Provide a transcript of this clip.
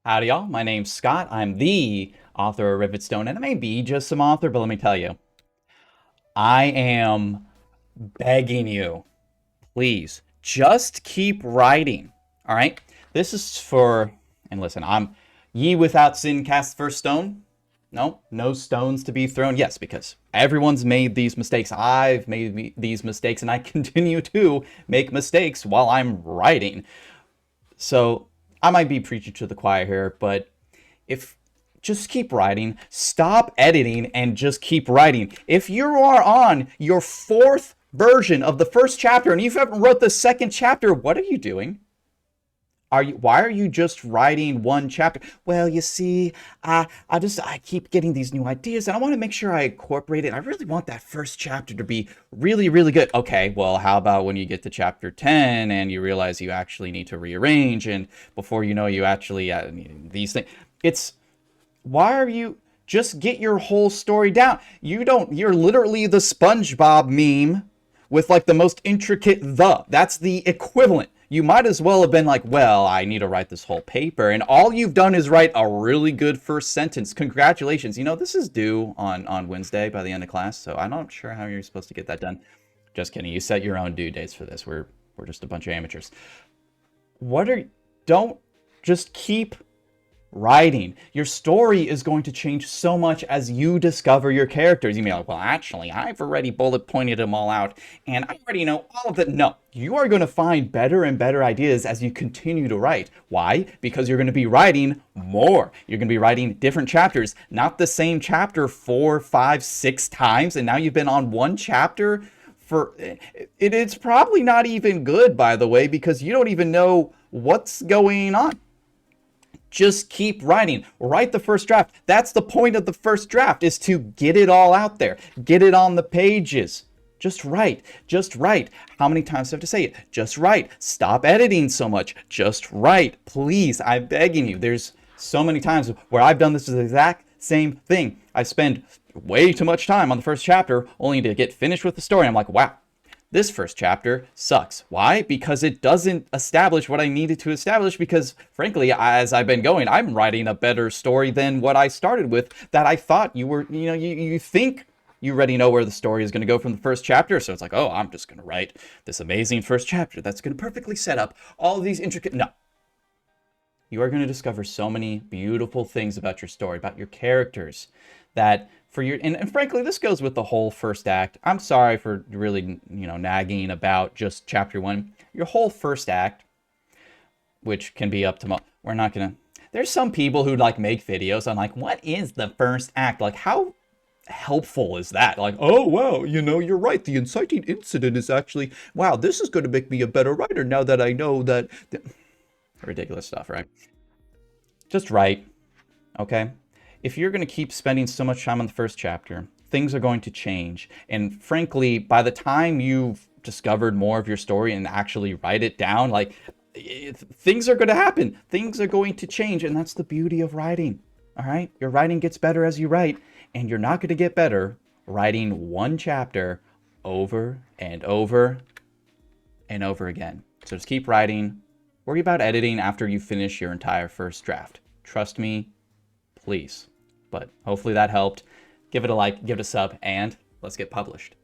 Howdy, y'all. My name's Scott. I'm the author of Rivet Stone, and I may be just some author, but let me tell you, I am begging you, please, just keep writing. All right? This is for, and listen, ye without sin cast first stone. No, no stones to be thrown. Yes, because everyone's made these mistakes. I've made these mistakes, and I continue to make mistakes while I'm writing. So I might be preaching to the choir here, but if just keep writing, stop editing, and just keep writing. If you are on your fourth version of the first chapter and you haven't wrote the second chapter, what are you doing? Why are you just writing one chapter? Well, you see, I keep getting these new ideas and I want to make sure I incorporate it. I really want that first chapter to be really, really good. Okay, well, how about when you get to chapter 10 and you realize you actually need to rearrange, and before you know, you actually these things. Why are you just get your whole story down? You're literally the SpongeBob meme with like the most intricate That's the equivalent. You might as well have been like, well, I need to write this whole paper, and all you've done is write a really good first sentence. Congratulations. This is due on Wednesday by the end of class, so I'm not sure how you're supposed to get that done. Just kidding. You set your own due dates for this. We're just a bunch of amateurs. Don't just keep writing. Your story is going to change so much as you discover your characters. You may be like, well, actually, I've already bullet pointed them all out, and I already know all of it. No, you are going to find better and better ideas as you continue to write. Why? Because you're going to be writing more. You're going to be writing different chapters, not the same chapter 4, 5, 6 times, and now you've been on one chapter for... It's probably not even good, by the way, because you don't even know what's going on. Just keep writing. Write the first draft. That's the point of the first draft, is to get it all out there. Get it on the pages. Just write. Just write. How many times do I have to say it? Just write. Stop editing so much. Just write. Please, I'm begging you. There's so many times where I've done this exact same thing. I spend way too much time on the first chapter only to get finished with the story. I'm like, wow, this first chapter sucks. Why? Because it doesn't establish what I needed to establish, because frankly, as I've been going, I'm writing a better story than what I started with, that I thought you were, you think you already know where the story is going to go from the first chapter. So it's like, oh, I'm just going to write this amazing first chapter that's going to perfectly set up all of these intricate... No. You are going to discover so many beautiful things about your story, about your characters, that for your... And frankly, this goes with the whole first act. I'm sorry for really, nagging about just chapter 1. Your whole first act, which can be up to... We're not going to... There's some people who make videos on what is the first act? How helpful is that? Oh, wow, you're right. The inciting incident is actually... Wow, this is going to make me a better writer now that I know that... Ridiculous stuff, right? Just write, okay? If you're going to keep spending so much time on the first chapter, things are going to change. And frankly, by the time you've discovered more of your story and actually write it down, things are going to happen. Things are going to change, and that's the beauty of writing, all right? Your writing gets better as you write, and you're not going to get better writing one chapter over and over and over again. So just keep writing. Worry about editing after you finish your entire first draft. Trust me, please. But hopefully that helped. Give it a like, give it a sub, and let's get published.